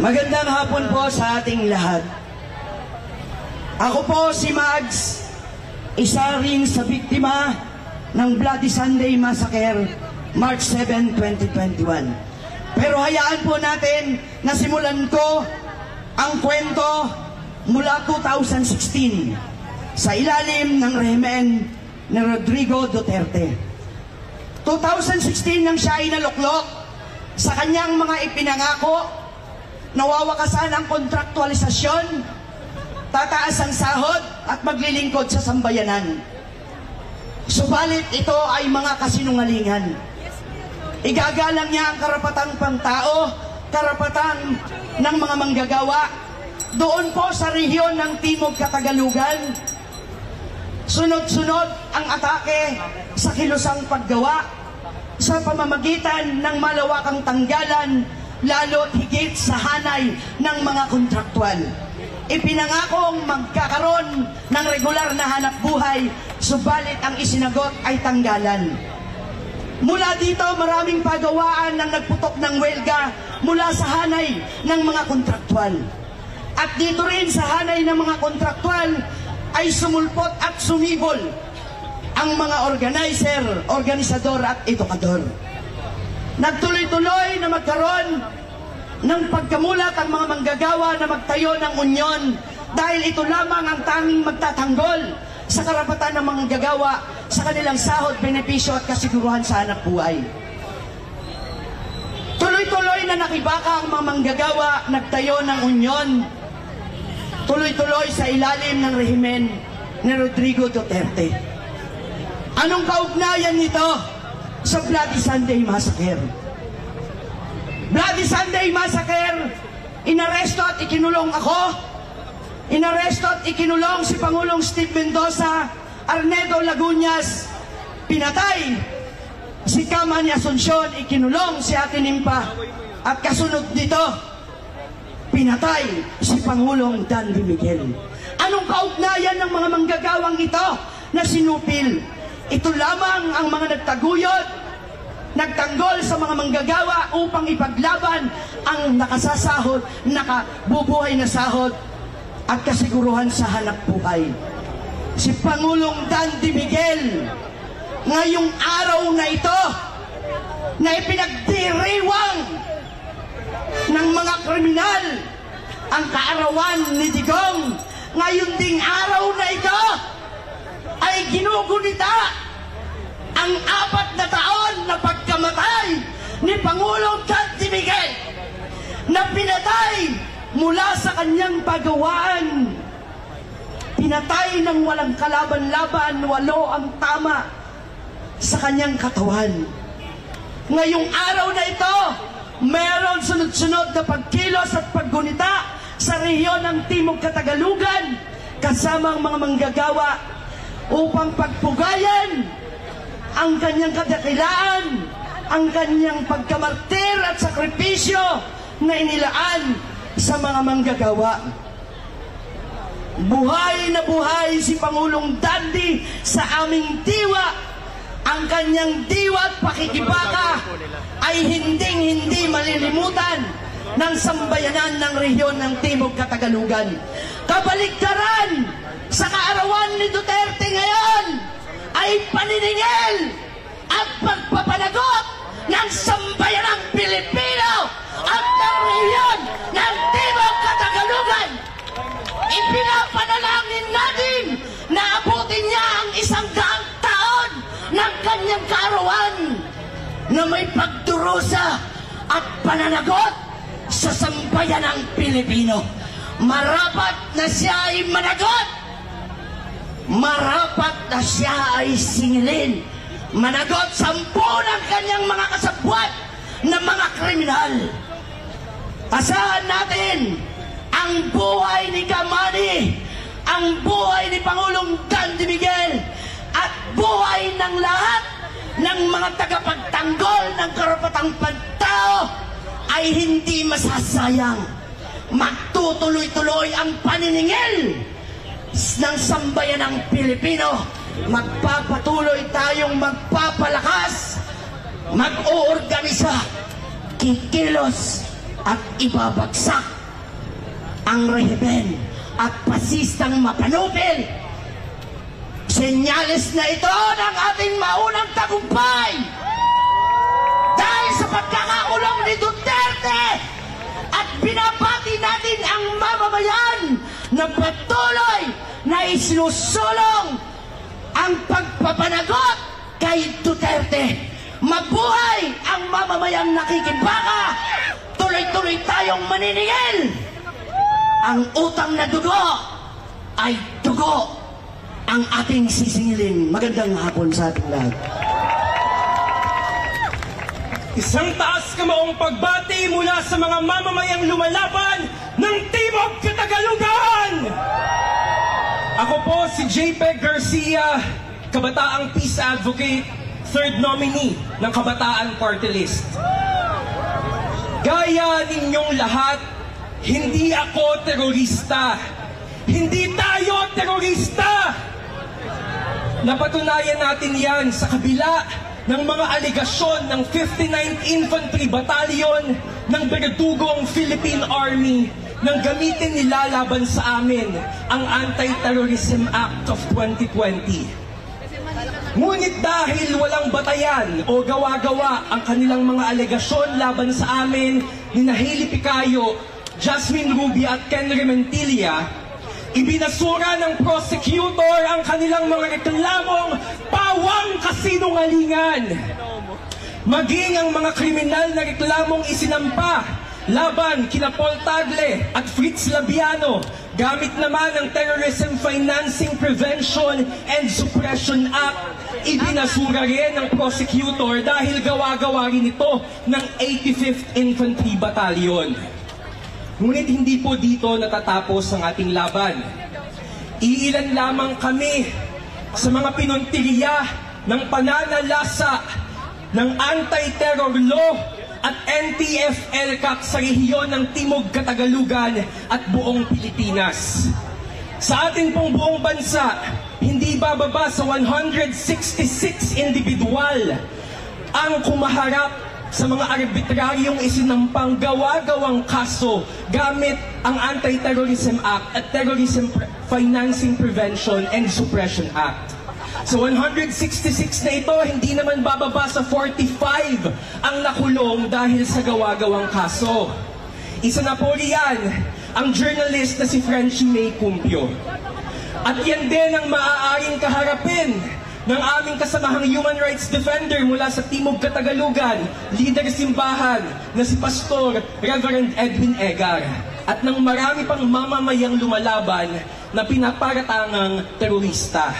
Magandang hapon po sa ating lahat. Ako po si Mags, isa rin sa biktima ng Bloody Sunday Massacre, March 7, 2021. Pero hayaan po natin na simulan ko ang kwento mula 2016 sa ilalim ng rehimen ni Rodrigo Duterte. 2016 nang siya ay naluklok sa kanyang mga ipinangako, nawawakasan ang kontraktualisasyon, tataas ang sahod at maglilingkod sa sambayanan. Subalit ito ay mga kasinungalingan. Igagalang niya ang karapatang pangtao, karapatan ng mga manggagawa. Doon po sa rehiyon ng Timog Katagalugan, sunod-sunod ang atake sa kilusang paggawa sa pamamagitan ng malawakang tanggalan, lalo't higit sa hanay ng mga kontraktual. Ipinangakong magkakaroon ng regular na hanap buhay, subalit ang isinagot ay tanggalan. Mula dito, maraming pagawaan ng nagputok ng welga mula sa hanay ng mga kontraktual. At dito rin sa hanay ng mga kontraktual ay sumulpot at sumibol ang mga organizer, organisador at edukador. Nagtuloy-tuloy na magkaroon ng pagkamulat ang mga manggagawa na magtayo ng unyon dahil ito lamang ang tanging magtatanggol sa karapatan ng mga gagawa sa kanilang sahod, benepisyo at kasiguruhan sa hanap buhay. Tuloy-tuloy na nakibaka ang mga manggagawa, nagtayo ng unyon. Tuloy-tuloy sa ilalim ng rehimen ni Rodrigo Duterte. Anong kaugnayan nito sa Bloody Sunday Massacre? Bloody Sunday Massacre, inaresto at ikinulong ako. Inaresto at ikinulong si Pangulong Steve Mendoza, Arnedo Lagunas, pinatay si Kamani Asuncion, ikinulong si Ate Nimpa, at kasunod nito, pinatay si Pangulong Dandy Miguel. Anong kaugnayan ng mga manggagawang ito na sinupil? Ito lamang ang mga nagtaguyod, nagtanggol sa mga manggagawa upang ipaglaban ang nakasasahod, nakabubuhay na sahod at kasiguruhan sa hanap buhay. Si Pangulong Dandy Miguel, ngayong araw na ito, na ipinagdiriwang ng mga kriminal ang kaarawan ni Digong, ngayon ding araw na ito ay ginugunita ang 4 na taon na pagkamatay ni Pangulong Dandy Miguel na pinatay mula sa kanyang pagawaan. Pinatay ng walang kalaban-laban, 8 ang tama sa kanyang katawan. Ngayong araw na ito, meron sunod-sunod na pagkilos at paggunita sa rehiyon ng Timog Katagalugan kasama ang mga manggagawa upang pagpugayan ang kanyang kadakilaan, ang kanyang pagkamartir at sakripisyo na inilaan sa mga manggagawa. Buhay na buhay si Pangulong Dandy sa aming diwa. Ang kanyang diwa at pakikibaka ay hinding-hindi malilimutan ng sambayanan ng rehiyon ng Timog Katagalugan. Kabaligtaran sa kaarawan ni Duterte ngayon ay paniningil at pagpapanagot ng sambayanang Pilipino at ng rehiyon ng Timog Katagalugan. Ipinapanalangin natin na abutin niya ang 100 taon ng kanyang kaarawan na may pagdurusa at pananagot sa sambayanang Pilipino. Marapat na siya ay managot. Marapat na siya ay singilin. Managot 10 ng kanyang mga kasabwat na mga kriminal. Asahan natin ang buhay ni Kamani, ang buhay ni Pangulong Dandy Miguel, at buhay ng lahat ng mga tagapagtanggol ng karapatang pantao ay hindi masasayang. Magtutuloy-tuloy ang paniningil ng sambayanang Pilipino. Magpapatuloy tayong magpapalakas, mag-oorganisa, kikilos at ibabagsak ang rehimen at pasistang mapanupil. Senyales na ito ng ating maunang tagumpay dahil sa pagkakakulong ni Duterte, at binabati natin ang mamamayan na patuloy na isinusulong ang pagpapanagot kay Duterte. Mabuhay ang mamamayang nakikibaka. Tuloy-tuloy tayong maniningil. Ang utang na dugo ay dugo ang ating sisingilin. Magandang hapon sa ating lahat. Isang taas kamaong pagbati mula sa mga mamamayang lumalaban ng Timog Katagalugan! Ako po si JPEG Garcia, Kabataang Peace Advocate, 3rd nominee ng Kabataan Party List. Gaya ninyong lahat, hindi ako terorista. Hindi tayo terorista! Napatunayan natin yan sa kabila ng mga aligasyon ng 59th Infantry Battalion ng Berdugong Philippine Army nang gamitin nila laban sa amin ang Anti-Terrorism Act of 2020. Ngunit dahil walang batayan o gawa-gawa ang kanilang mga alegasyon laban sa amin ni Hailey Picayo, Jasmine Ruby at Ken Rementilla, ibinasura ng prosecutor ang kanilang mga reklamong pawang kasinungalingan. Maging ang mga kriminal na reklamong isinampa laban kina Paul Tagle at Fritz Labiano, gamit naman ng Terrorism Financing Prevention and Suppression Act, ibinasura rin ng prosecutor dahil gawa-gawa rin ito ng 85th Infantry Battalion. Ngunit hindi po dito natatapos ang ating laban. Iilan lamang kami sa mga pinuntiliya ng pananalasa ng anti-terror law at NTF-ELCAC sa rehiyon ng Timog Katagalugan at buong Pilipinas. Sa ating pong buong bansa, hindi bababa sa 166 individual ang kumaharap sa mga arbitraryong isinampang gawa-gawang kaso gamit ang Anti-Terrorism Act at Terrorism Financing Prevention and Suppression Act. Sa 166 na ito, hindi naman bababa sa 45 ang nakulong dahil sa gawa-gawang kaso. Isa na po riyan ang journalist na si Frenchie May Cumpio. At yan din ang maaaring kaharapin ng aming kasamahang human rights defender mula sa Timog Katagalugan, leader simbahan na si Pastor Reverend Edwin Egar, at ng marami pang mamamayang lumalaban na pinaparatangang terorista.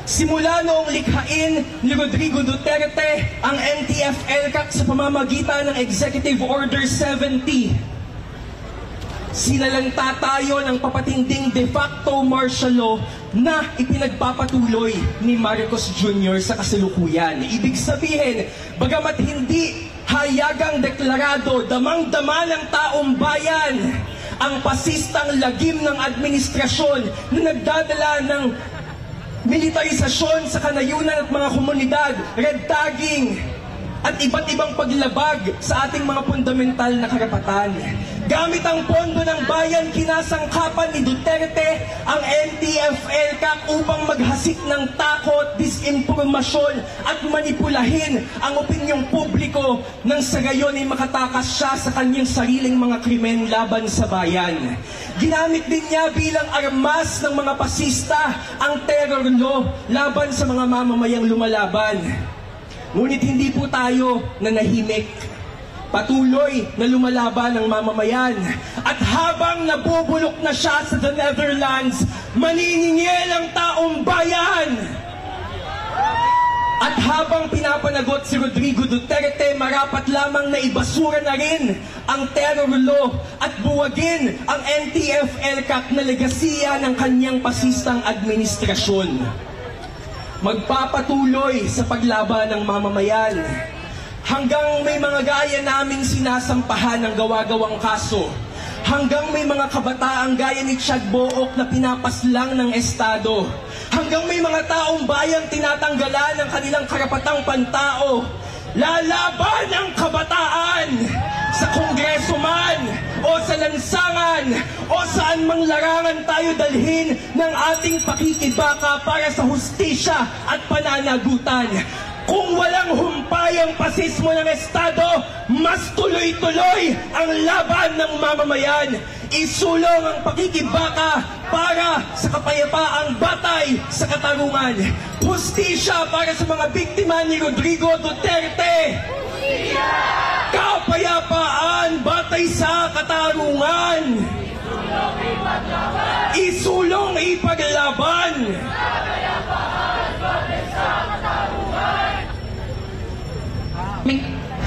Simula noong likhain ni Rodrigo Duterte ang NTF-ELCAC sa pamamagitan ng Executive Order 70, sinalanta tayo ng papatinding de facto martial law na ipinagpapatuloy ni Marcos Jr. sa kasalukuyan. Ibig sabihin, bagamat hindi hayagang deklarado, damang-dama ng taong bayan ang pasistang lagim ng administrasyon na nagdadala ng militarisasyon sa kanayunan at mga komunidad, red tagging, at iba't ibang paglabag sa ating mga fundamental na karapatan. Gamit ang pondo ng bayan, kinasangkapan ni Duterte ang NTF-ELCAC upang maghasik ng takot, disinformasyon at manipulahin ang opinyong publiko nang sa gayon ay makatakas siya sa kanyang sariling mga krimen laban sa bayan. Ginamit din niya bilang armas ng mga pasista ang terror law laban sa mga mamamayang lumalaban. Ngunit hindi po tayo nanahimik. Patuloy na lumalaban ang mamamayan. At habang nabubulok na siya sa the Netherlands, maniningil ang taong bayan. At habang pinapanagot si Rodrigo Duterte, marapat lamang na ibasura na rin ang terror law at buwagin ang NTF-ELCAC na legasiya ng kanyang pasistang administrasyon. Magpapatuloy sa paglaban ng mamamayan hanggang may mga gaya naming sinasampahan ng gawa-gawang kaso, hanggang may mga kabataang gaya ni Chad Book na pinapaslang ng Estado, hanggang may mga taong bayan tinatanggalan ng kanilang karapatang pantao. Lalaban ang kabataan sa Kongreso man o sa lansangan o saan mang larangan tayo dalhin ng ating pakikibaka para sa hustisya at pananagutan. Kung walang humpay ang pasismo ng Estado, mas tuloy-tuloy ang laban ng mamamayan. Isulong ang pakikibaka para sa kapayapaang batay sa katarungan. Hustisya para sa mga biktima ni Rodrigo Duterte. Kapayapaan batay sa katarungan. Isulong ipaglaban.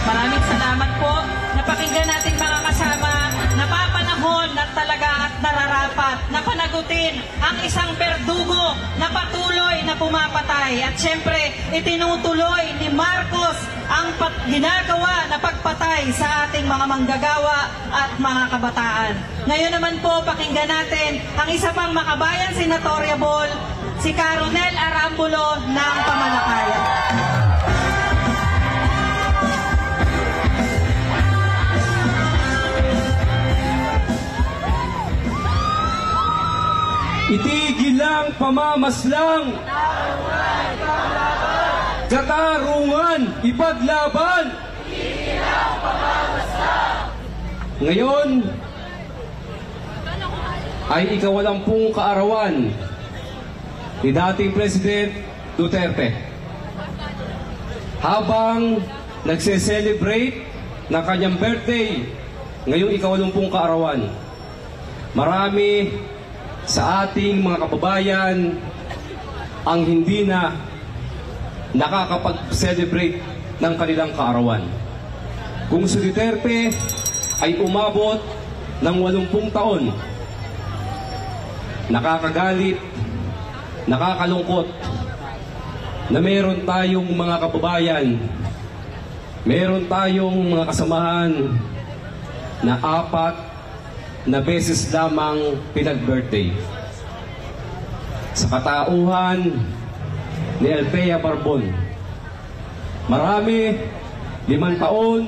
Maraming salamat po. Napakinggan natin mga kasama, napapanahon na talaga at nararapat na panagutin ang isang berdugo na patuloy na pumapatay. At syempre, itinutuloy ni Marcos ang ginagawa na pagpatay sa ating mga manggagawa at mga kabataan. Ngayon naman po, pakinggan natin ang isa pang makabayan senatoriable, si Caronel Arambulo ng Pamalakayan. Itigil lang pamamaslang. Katarungan ipaglaban. Ngayon ay ika-80 kaarawan ni dating President Duterte. Habang nagse-celebrate ng kanyang birthday, ngayong ika-80 kaarawan, marami sa ating mga kababayan ang hindi na nakakapag-celebrate ng kanilang kaarawan. Kung si Duterte ay umabot ng 80 taon, nakakagalit, nakakalungkot na meron tayong mga kababayan, meron tayong mga kasamahan na 4 na beses lamang pinag-birthday. Sa katauhan ni Althea Barbon, marami 5 taon,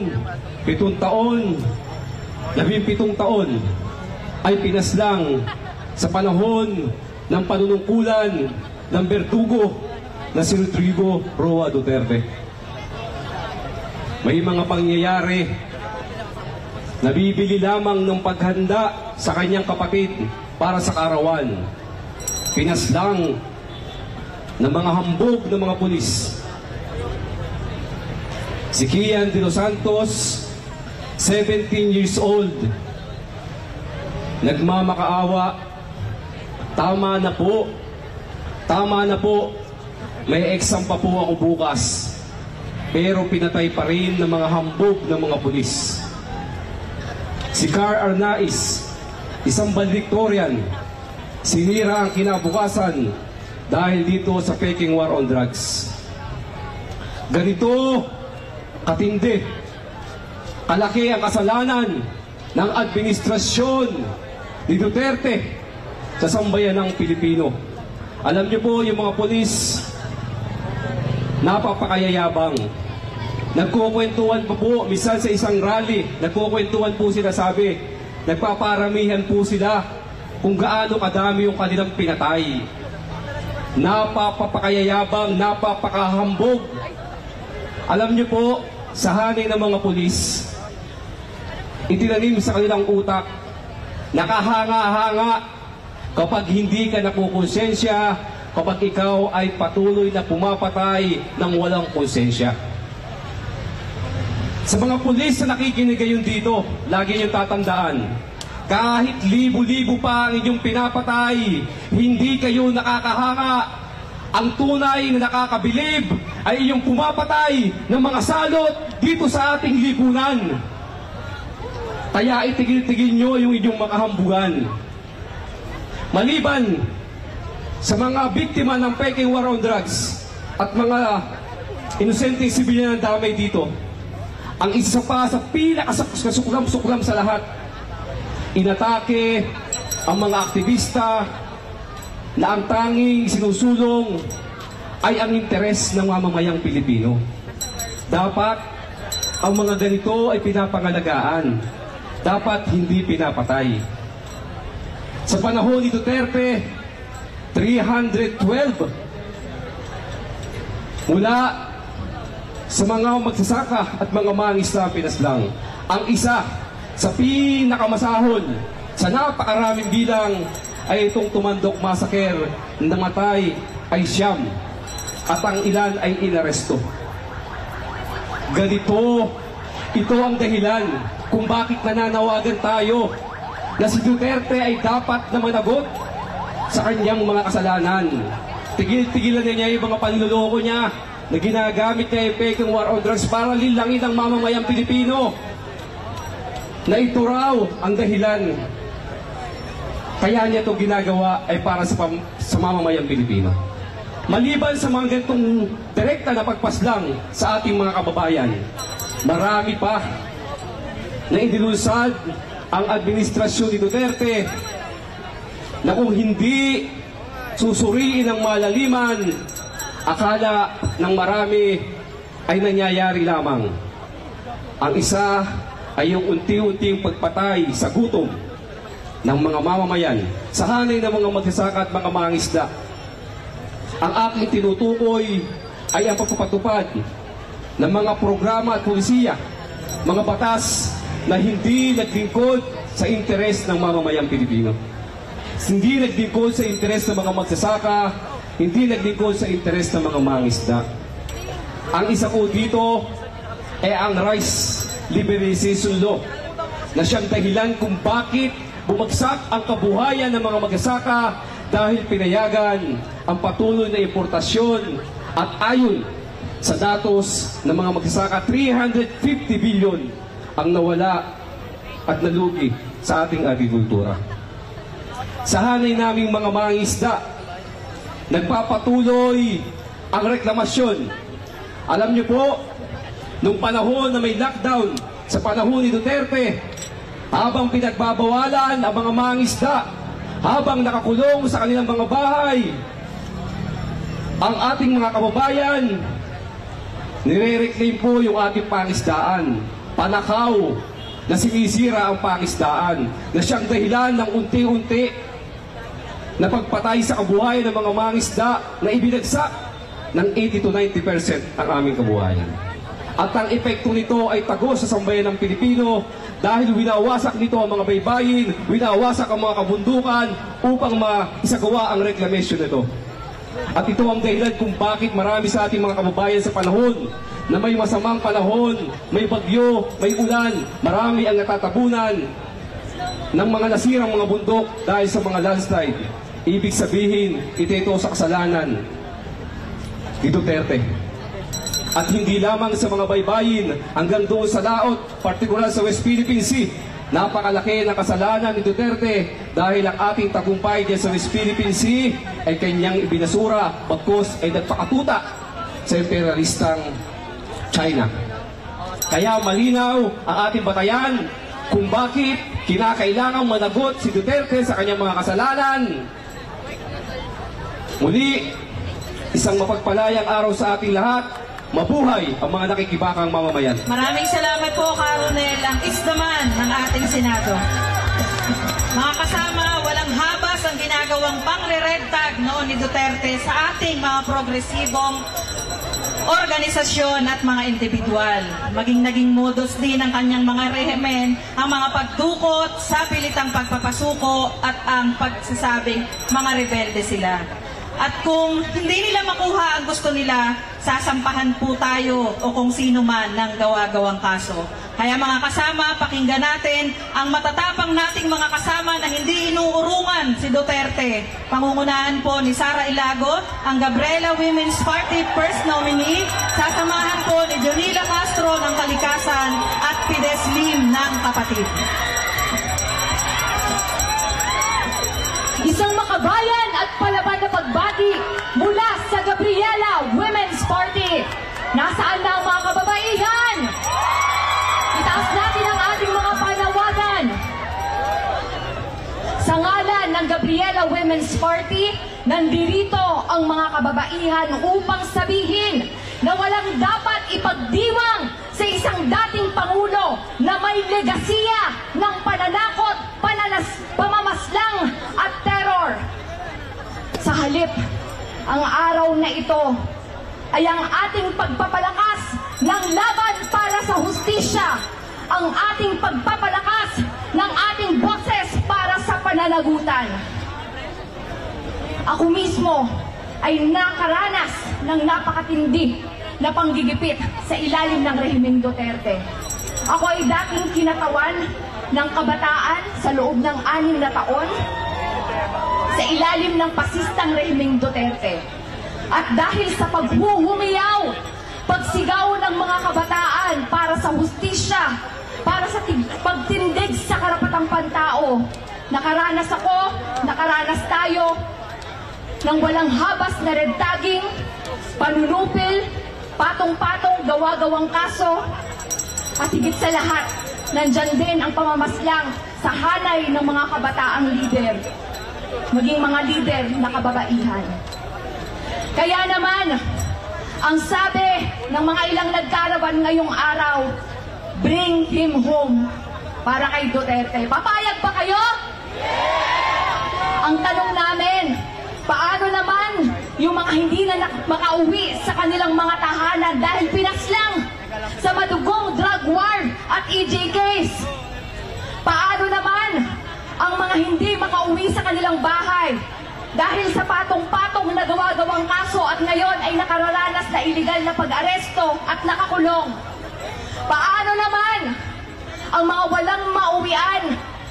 7 taon, 17 taon ay pinaslang sa panahon ng panunungkulan ng berdugo na si Rodrigo Roa Duterte. May mga pangyayari na bibili lamang ng paghanda sa kanyang kapatid para sa kaarawan. Pinaslang ng mga hambog ng mga pulis. Si Kian de los Santos, 17 years old, nagmamakaawa. Tama na po, tama na po, may exam pa po ako bukas. Pero pinatay pa rin ng mga hambog ng mga pulis. Si Car Arnaiz, isang valedictorian, sinira ang kinabukasan dahil dito sa Peking War on Drugs. Ganito katindi, kalaki ang kasalanan ng administrasyon ni Duterte sa sambayanang Pilipino. Alam niyo po, yung mga pulis, napapakayayabang. Nagkukwentuhan pa po, minsan sa isang rally, nagkukwentuhan po sila, sabi, nagpaparamihan po sila kung gaano kadami yung kanilang pinatay. Napapakayayabang, napapakahambog. Alam niyo po, sa hanay ng mga pulis, itinanim sa kanilang utak, nakahanga-hanga kapag hindi ka nakukonsensya, kapag ikaw ay patuloy na pumapatay ng walang konsensya. Sa mga pulis na nakikinig ngayon dito, lagi niyong tatandaan, kahit libo-libo pa ang inyong pinapatay, hindi kayo nakakahanga. Ang tunay na nakakabilib ay iyong pumapatay ng mga salot dito sa ating lipunan. Kaya itigil-tigil nyo yung inyong makahambugan. Maliban sa mga biktima ng Peking War on Drugs at mga inosenteng sibilyan na damay dito, ang isa pa sa pinakasuklam-suklam sa lahat, inatake ang mga aktivista na ang tanging sinusulong ay ang interes ng mamamayang Pilipino. Dapat ang mga ganito ay pinapangalagaan. Dapat hindi pinapatay. Sa panahon ni Duterte, 312 mula sa mga magsasaka at mga mangisda pinaslang. Ang isa sa pinakamasahol sa napakaraming bilang ay itong Tumandok Massacre. Namatay ay 9 at ang ilan ay inaresto. Ganito, ito ang dahilan kung bakit nananawagan tayo na si Duterte ay dapat na managot sa kanyang mga kasalanan. Tigil-tigilan niya yung mga panluloko niya na ginagamit niya yung Peking War on Drugs para lilangin ang mamamayang Pilipino. Na ito raw ang dahilan kaya niya itong ginagawa ay para sa mamamayang Pilipino. Maliban sa mga ganitong direkta na pagpaslang sa ating mga kababayan, marami pa na inilunsad ang administrasyon ni Duterte na kung hindi susuriin ng malaliman, akala ng marami ay nangyayari lamang. Ang isa ay yung unti-unting pagpatay sa gutom, ng mga mamamayan sa hanay ng mga magsasaka at mga mangingisda. Ang aking tinutukoy ay ang pagpapatupad ng mga programa at polisiya, mga batas na hindi naglingkod sa interes ng mamamayang Pilipino. Hindi naglingkod sa interes ng mga magsasaka, hindi naglingkod sa interes ng mga mangingisda. Ang isa po dito ay ang Rice Liberalization Law na siyang dahilan kung bakit bumagsak ang kabuhayan ng mga magsasaka dahil pinayagan ang patuloy na importasyon at ayon sa datos ng mga magsasaka, 350 billion ang nawala at nalugi sa ating agrikultura. Sa hanay naming mga mangingisda, nagpapatuloy ang reklamasyon. Alam niyo po, nung panahon na may lockdown, sa panahon ni Duterte, habang pinagbabawalan ang mga mangingisda, habang nakakulong sa kanilang mga bahay, ang ating mga kababayan, nire-reclaim po yung ating pangisdaan. Panakaw na sinisira ang pangisdaan, na siyang dahilan ng unti-unti na pagpatay sa kabuhayan ng mga mangisda na ibinagsak ng 80 to 90% ang aming kabuhayan. At ang epekto nito ay tagos sa sambayan ng Pilipino dahil winawasak nito ang mga baybayin, winawasak ang mga kabundukan upang maisagawa ang reclamation nito. At ito ang dahilan kung bakit marami sa ating mga kababayan sa panahon na may masamang panahon, may bagyo, may ulan, marami ang natatabunan ng mga nasirang mga bundok dahil sa mga landslide. Ibig sabihin, ito sa kasalanan ni Duterte. At hindi lamang sa mga baybayin, hanggang doon sa laot, partikular sa West Philippine Sea, napakalaki ng kasalanan ni Duterte dahil ang ating tagumpay diyan sa West Philippine Sea ay kanyang ibinasura, bagkus ay nagpakatuta sa imperialistang China. Kaya malinaw ang ating batayan kung bakit kinakailangang managot si Duterte sa kanyang mga kasalanan. Muli, isang mapagpalayang araw sa ating lahat. Mabuhay ang mga nakikibakang mamamayan. Maraming salamat po, Coronel, ang isdaman ng ating Senado. Mga kasama, walang habas ang ginagawang pangre-red tag noon ni Duterte sa ating mga progresibong organisasyon at mga individual. Naging modus din ng kanyang mga rehimen ang mga pagdukot sa pilitang pagpapasuko at ang pagsasabing mga rebelde sila. At kung hindi nila makuha ang gusto nila, sasampahan po tayo o kung sino man ng gawa-gawang kaso. Kaya mga kasama, pakinggan natin ang matatapang nating mga kasama na hindi inuurungan si Duterte. Pangungunahan po ni Sara Ilago, ang Gabriela Women's Party First Nominee. Sasamahan po ni Jonila Castro ng Kalikasan at Fides Lim ng Kapatid. Isang makabayan at palaban na pagbati mula sa Gabriela Women's Party. Nasaan na ang mga kababaihan? Itaas natin ang ating mga panawagan. Sa ngalan ng Gabriela Women's Party, nandirito ang mga kababaihan upang sabihin na walang dapat ipagdiwang sa isang dating Pangulo na may legasiya ng pananakot, pamamaslang at terror. Sa halip, ang araw na ito ay ang ating pagpapalakas ng laban para sa hustisya, ang ating pagpapalakas ng ating boses para sa pananagutan. Ako mismo ay nakaranas ng napakatindi na panggigipit sa ilalim ng rehimeng Duterte. Ako ay dating kinatawan ng kabataan sa loob ng 6 na taon sa ilalim ng pasistang rehimeng Duterte. At dahil sa paghuhumiyaw, pagsigaw ng mga kabataan para sa hustisya, para sa pagtindig sa karapatang pantao, nakaranas ako, nakaranas tayo ng walang habas na red tagging, panunupil, patong-patong, gawa-gawang kaso, at higit sa lahat, nandyan din ang pamamaslang sa hanay ng mga kabataang lider, maging mga lider na kababaihan. Kaya naman, ang sabi ng mga ilang nagkarawan ngayong araw, bring him home para kay Duterte. Papayag ba kayo? Ang tanong namin, paano naman yung mga hindi na makauwi sa kanilang mga tahanan dahil pinaslang sa madugong drug war at EJ case? Paano naman ang mga hindi makauwi sa kanilang bahay dahil sa patong-patong na gawa-gawang kaso at ngayon ay nakararanas na iligal na pag-aresto at nakakulong? Paano naman ang mga walang mauwian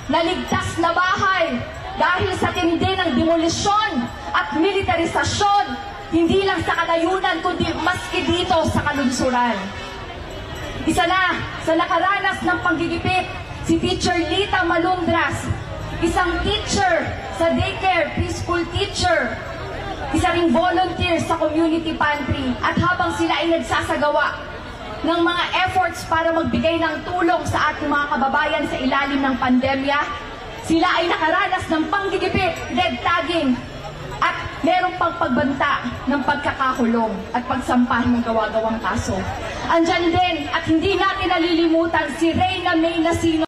na ligtas na bahay dahil sa tindi ng demolisyon at militarisasyon, hindi lang sa kanayunan kundi maski dito sa kanunsuran? Isa na sa nakaranas ng panggigipit, si Teacher Lita Malundras, isang teacher sa daycare, preschool teacher, isa ring volunteer sa community pantry, at habang sila ay nagsasagawa ng mga efforts para magbigay ng tulong sa ating mga kababayan sa ilalim ng pandemya, sila ay nakaranas ng panggigipit, red tagging, at merong pang pagbanta ng pagkakakulong at pagsampah ng gawa-gawang kaso. Andyan din at hindi natin nalilimutan si Reyna May Nasino.